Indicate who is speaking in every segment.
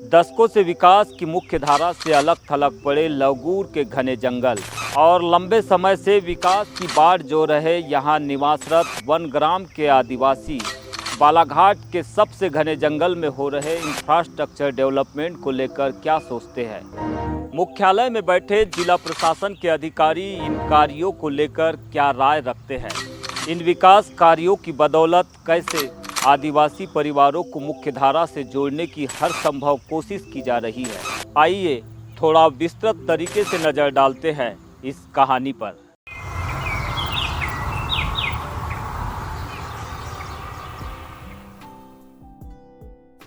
Speaker 1: दशकों से विकास की मुख्य धारा से अलग थलग पड़े लवगूर के घने जंगल और लंबे समय से विकास की बाढ़ जो रहे यहाँ निवासरत वनग्राम के आदिवासी बालाघाट के सबसे घने जंगल में हो रहे इंफ्रास्ट्रक्चर डेवलपमेंट को लेकर क्या सोचते हैं। मुख्यालय में बैठे जिला प्रशासन के अधिकारी इन कार्यों को लेकर क्या राय रखते हैं। इन विकास कार्यों की बदौलत कैसे आदिवासी परिवारों को मुख्यधारा से जोड़ने की हर संभव कोशिश की जा रही है। आइए थोड़ा विस्तृत तरीके से नज़र डालते हैं इस कहानी पर।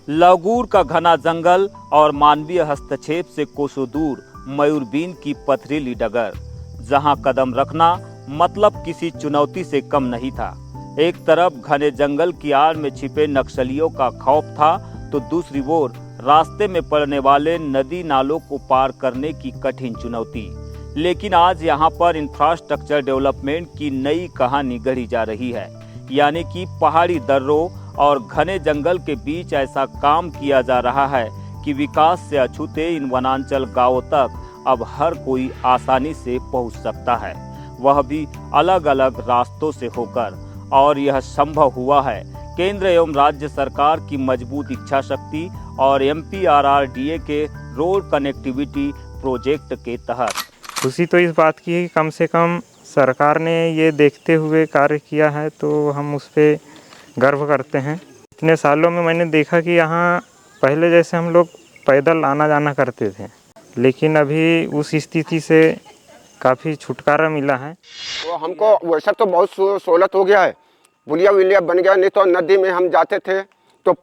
Speaker 1: लवगूर का घना जंगल और मानवीय हस्तक्षेप से कोसों दूर मयूरबीन की पथरीली डगर, जहां कदम रखना मतलब किसी चुनौती से कम नहीं था। एक तरफ घने जंगल की आड़ में छिपे नक्सलियों का खौफ था, तो दूसरी ओर रास्ते में पड़ने वाले नदी नालों को पार करने की कठिन चुनौती। लेकिन आज यहाँ पर इंफ्रास्ट्रक्चर डेवलपमेंट की नई कहानी गढ़ी जा रही है, यानी कि पहाड़ी दर्रों और घने जंगल के बीच ऐसा काम किया जा रहा है कि विकास से अछूते इन वनांचल गांवों तक अब हर कोई आसानी से पहुंच सकता है, वह भी अलग अलग रास्तों से होकर। और यह संभव हुआ है केंद्र एवं राज्य सरकार की मजबूत इच्छा शक्ति और MPRRDA के रोड कनेक्टिविटी प्रोजेक्ट के तहत।
Speaker 2: खुशी तो इस बात की है कि कम से कम सरकार ने ये देखते हुए कार्य किया है, तो हम उस पर गर्व करते हैं। इतने सालों में मैंने देखा कि यहाँ पहले जैसे हम लोग पैदल आना जाना करते थे, लेकिन अभी उस स्थिति से काफ़ी छुटकारा मिला है।
Speaker 3: तो हमको वैसा तो बहुत सहूलत हो गया है, पुलिया विलिया बन गया। नहीं तो नदी में हम जाते थे तो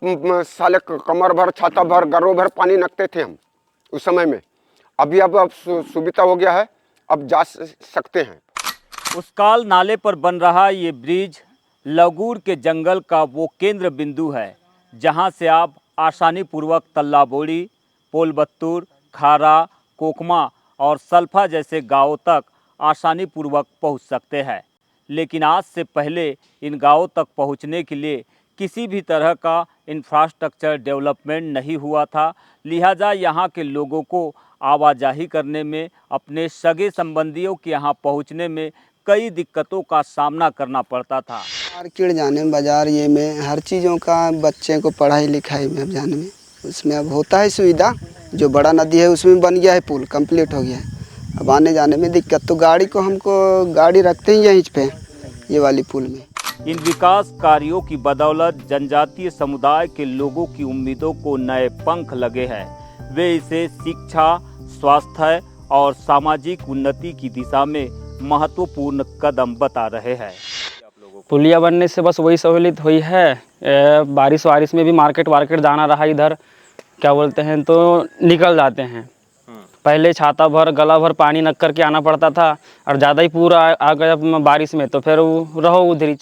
Speaker 3: साले कमर भर छाता भर गरों भर पानी नकते थे हम उस समय में। अभी अब सुविधा हो गया है, अब जा सकते हैं।
Speaker 1: उसकाल नाले पर बन रहा ये ब्रिज लवगूर के जंगल का वो केंद्र बिंदु है, जहां से आप आसानी पूर्वक तल्लाबोड़ी, पोलबत्तूर, खारा, कोकमा और सल्फा जैसे गांवों तक आसानी पूर्वक पहुंच सकते हैं। लेकिन आज से पहले इन गांवों तक पहुंचने के लिए किसी भी तरह का इंफ्रास्ट्रक्चर डेवलपमेंट नहीं हुआ था, लिहाजा यहां के लोगों को आवाजाही करने में, अपने सगे संबंधियों के यहां पहुंचने में कई दिक्कतों का सामना करना पड़ता था।
Speaker 4: मार्केट जाने में, बाज़ार ये में, हर चीज़ों का बच्चे को पढ़ाई लिखाई में अब जाने में, उसमें अब होता है सुविधा। जो बड़ा नदी है उसमें बन गया है, पुल कंप्लीट हो गया है। अब आने जाने में दिक्कत तो गाड़ी को, हमको गाड़ी रखते ही यहीं पे ये वाली पुल में।
Speaker 1: इन विकास कार्यों की बदौलत जनजातीय समुदाय के लोगों की उम्मीदों को नए पंख लगे हैं। वे इसे शिक्षा, स्वास्थ्य और सामाजिक उन्नति की दिशा में महत्वपूर्ण कदम बता रहे हैं।
Speaker 5: पुलिया बनने से बस वही सहूलियत हुई है, बारिश वारिश में भी मार्केट वार्केट जाना रहा, इधर क्या बोलते हैं तो निकल जाते हैं। पहले छाता भर गला भर पानी नक करके आना पड़ता था, और ज़्यादा ही पूरा आ गया बारिश में तो फिर रहो उधर ही।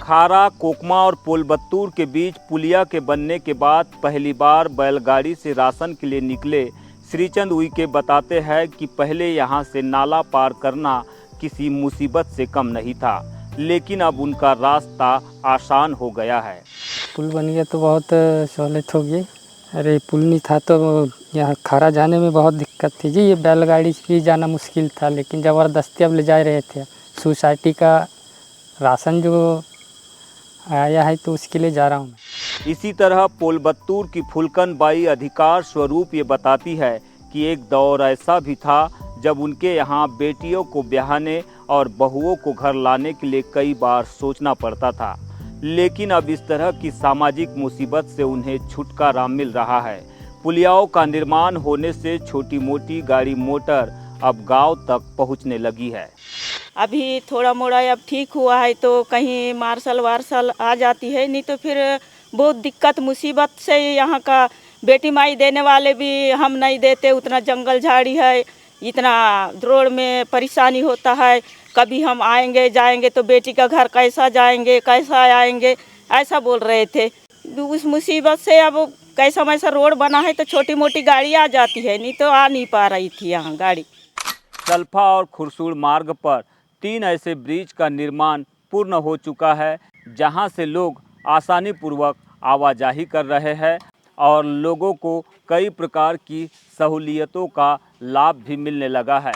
Speaker 1: खारा, कोकमा और पोलबत्तूर के बीच पुलिया के बनने के बाद पहली बार बैलगाड़ी से राशन के लिए निकले श्रीचंद उइके बताते हैं कि पहले यहाँ से नाला पार करना किसी मुसीबत से कम नहीं था, लेकिन अब उनका रास्ता आसान हो गया है।
Speaker 6: पुल बन गया तो बहुत सहूलियत हो गई। अरे पुल नहीं था तो यहाँ खारा जाने में बहुत दिक्कत थी जी, ये बैलगाड़ी से जाना मुश्किल था, लेकिन ज़बरदस्ती अब ले जा रहे थे। सोसाइटी का राशन जो आया है तो उसके लिए जा रहा हूँ।
Speaker 1: इसी तरह पोलबत्तूर की फुलकन बाई अधिकार स्वरूप ये बताती है कि एक दौर ऐसा भी था जब उनके यहाँ बेटियों को ब्याहने और बहुओं को घर लाने के लिए कई बार सोचना पड़ता था, लेकिन अब इस तरह की सामाजिक मुसीबत से उन्हें छुटकारा मिल रहा है। पुलियाओं का निर्माण होने से छोटी मोटी गाड़ी मोटर अब गांव तक पहुंचने लगी है।
Speaker 7: अभी थोड़ा मोड़ा अब ठीक हुआ है, तो कहीं मार्शल वार्शल आ जाती है, नहीं तो फिर बहुत दिक्कत मुसीबत से यहाँ का बेटी माई देने वाले भी हम नहीं देते। उतना जंगल झाड़ी है, इतना रोड में परेशानी होता है। कभी हम आएंगे जाएंगे तो बेटी का घर कैसा जाएंगे, कैसा आएंगे, ऐसा बोल रहे थे। उस मुसीबत से अब कैसा वैसा रोड बना है तो छोटी मोटी गाड़ी आ जाती है, नहीं तो आ नहीं पा रही थी यहाँ गाड़ी।
Speaker 1: सल्फा और खुरसूड़ मार्ग पर 3 ऐसे ब्रिज का निर्माण पूर्ण हो चुका है, जहां से लोग आसानी पूर्वक आवाजाही कर रहे हैं और लोगों को कई प्रकार की सहूलियतों का लाभ भी मिलने लगा है।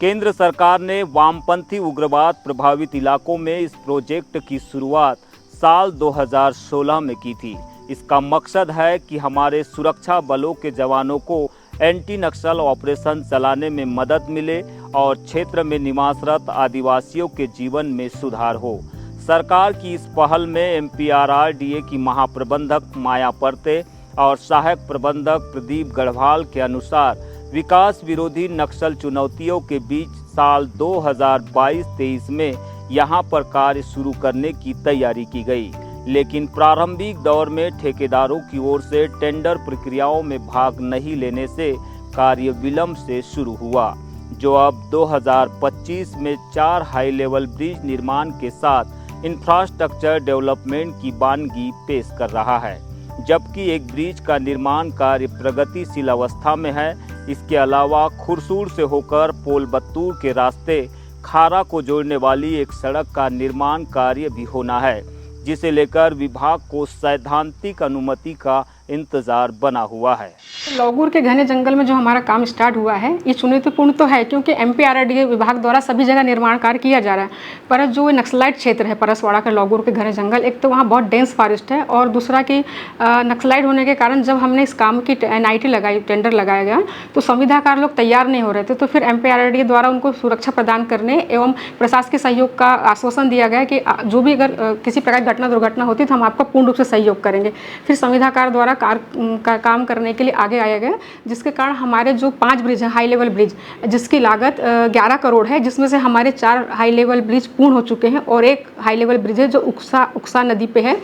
Speaker 1: केंद्र सरकार ने वामपंथी उग्रवाद प्रभावित इलाकों में इस प्रोजेक्ट की शुरुआत साल 2016 में की थी। इसका मकसद है कि हमारे सुरक्षा बलों के जवानों को एंटी नक्सल ऑपरेशन चलाने में मदद मिले और क्षेत्र में निवासरत आदिवासियों के जीवन में सुधार हो। सरकार की इस पहल में MPRRDA की महाप्रबंधक माया परते और सहायक प्रबंधक प्रदीप गढ़वाल के अनुसार विकास विरोधी नक्सल चुनौतियों के बीच साल 2022-23 में यहां पर कार्य शुरू करने की तैयारी की गई, लेकिन प्रारंभिक दौर में ठेकेदारों की ओर से टेंडर प्रक्रियाओं में भाग नहीं लेने से कार्य विलंब से शुरू हुआ, जो अब 2025 में 4 हाई लेवल ब्रिज निर्माण के साथ इंफ्रास्ट्रक्चर डेवलपमेंट की बानगी पेश कर रहा है, जबकि एक ब्रिज का निर्माण कार्य प्रगतिशील अवस्था में है। इसके अलावा खुरसूर से होकर पोलबत्तूर के रास्ते खारा को जोड़ने वाली एक सड़क का निर्माण कार्य भी होना है, जिसे लेकर विभाग को सैद्धांतिक अनुमति का इंतजार बना हुआ है।
Speaker 8: लौगुर के घने जंगल में जो हमारा काम स्टार्ट हुआ है ये चुनौतीपूर्ण तो है, क्योंकि MPRRDA विभाग द्वारा सभी जगह निर्माण कार्य किया जा रहा है, पर जो नक्सलाइट क्षेत्र है परसवाड़ा का लौगुर के घने जंगल, एक तो वहाँ बहुत डेंस फॉरेस्ट है और दूसरा कि नक्सलाइट होने के कारण जब हमने इस काम की NIT लगाई, टेंडर लगाया गया, तो संविदाकार लोग तैयार नहीं हो रहे थे। तो फिर MPRRDA द्वारा उनको सुरक्षा प्रदान करने एवं प्रशासकीय सहयोग का आश्वासन दिया गया कि जो भी अगर किसी प्रकार की घटना दुर्घटना होती तो हम आपका पूर्ण रूप से सहयोग करेंगे। फिर संविदाकार द्वारा काम करने के लिए आगे आया गया, जिसके कारण हमारे जो 5 ब्रिज हैं हाई लेवल ब्रिज, जिसकी लागत 11 करोड़ है, जिसमें से हमारे 4 हाई लेवल ब्रिज पूर्ण हो चुके हैं और एक हाई लेवल ब्रिज है जो उक्सा नदी पे है,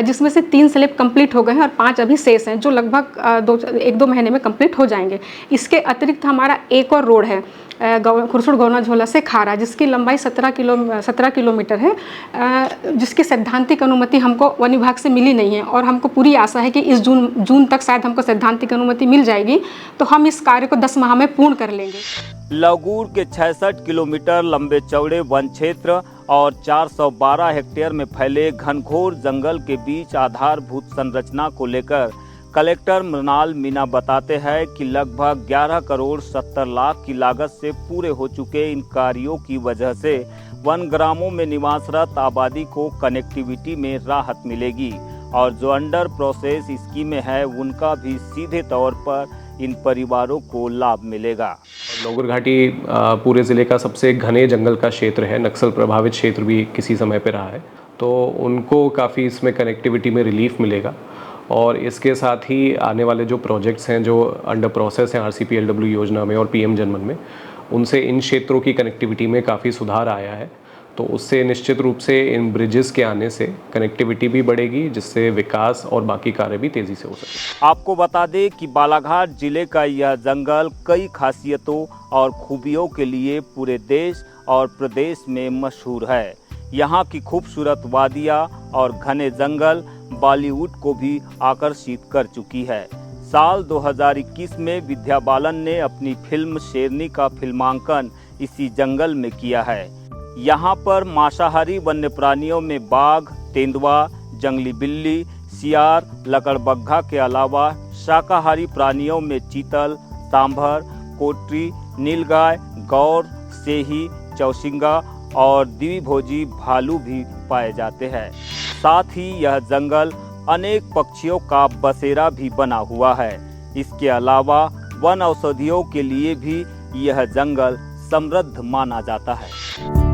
Speaker 8: जिसमें से 3 स्लैब कंप्लीट हो गए हैं और 5 अभी शेष हैं, जो लगभग 1-2 महीने में कंप्लीट हो जाएंगे। इसके अतिरिक्त हमारा एक और रोड है खुरसुड़ गौना झोला से खारा, जिसकी लंबाई 17 किलोमीटर है, जिसकी सैद्धांतिक अनुमति हमको वन विभाग से मिली नहीं है और हमको पूरी आशा है कि इस जून तक शायद हमको सैद्धांतिक अनुमति मिल जाएगी, तो हम इस कार्य को 10 माह में पूर्ण कर लेंगे।
Speaker 1: लौगुर के 66 किलोमीटर लंबे चौड़े वन क्षेत्र और 412 हेक्टेयर में फैले घनघोर जंगल के बीच आधारभूत संरचना को लेकर कलेक्टर मृणाल मीना बताते हैं कि लगभग 11 करोड़ 70 लाख की लागत से पूरे हो चुके इन कार्यों की वजह से वन ग्रामों में निवासरत आबादी को कनेक्टिविटी में राहत मिलेगी और जो अंडर प्रोसेस स्कीमें हैं उनका भी सीधे तौर पर इन परिवारों को लाभ मिलेगा।
Speaker 9: लौगुर घाटी पूरे ज़िले का सबसे घने जंगल का क्षेत्र है, नक्सल प्रभावित क्षेत्र भी किसी समय पे रहा है, तो उनको काफ़ी इसमें कनेक्टिविटी में रिलीफ मिलेगा। और इसके साथ ही आने वाले जो प्रोजेक्ट्स हैं जो अंडर प्रोसेस हैं RCPLW योजना में और PM जनमन में, उनसे इन क्षेत्रों की कनेक्टिविटी में काफ़ी सुधार आया है, तो उससे निश्चित रूप से इन ब्रिजेस के आने से कनेक्टिविटी भी बढ़ेगी, जिससे विकास और बाकी कार्य भी तेज़ी से हो सके।
Speaker 1: आपको बता दें कि बालाघाट जिले का यह जंगल कई खासियतों और खूबियों के लिए पूरे देश और प्रदेश में मशहूर है। यहाँ की खूबसूरत वादियाँ और घने जंगल बॉलीवुड को भी आकर्षित कर चुकी है। साल 2021 में विद्या बालन ने अपनी फिल्म शेरनी का फिल्मांकन इसी जंगल में किया है। यहाँ पर मांसाहारी वन्य प्राणियों में बाघ, तेंदुआ, जंगली बिल्ली, सियार, लकड़बग्घा के अलावा शाकाहारी प्राणियों में चीतल, सांभर, कोटरी, नीलगाय, गौर, सेही, चौसिंगा और द्विभोजी भालू भी पाए जाते हैं। साथ ही यह जंगल अनेक पक्षियों का बसेरा भी बना हुआ है। इसके अलावा वन औषधियों के लिए भी यह जंगल समृद्ध माना जाता है।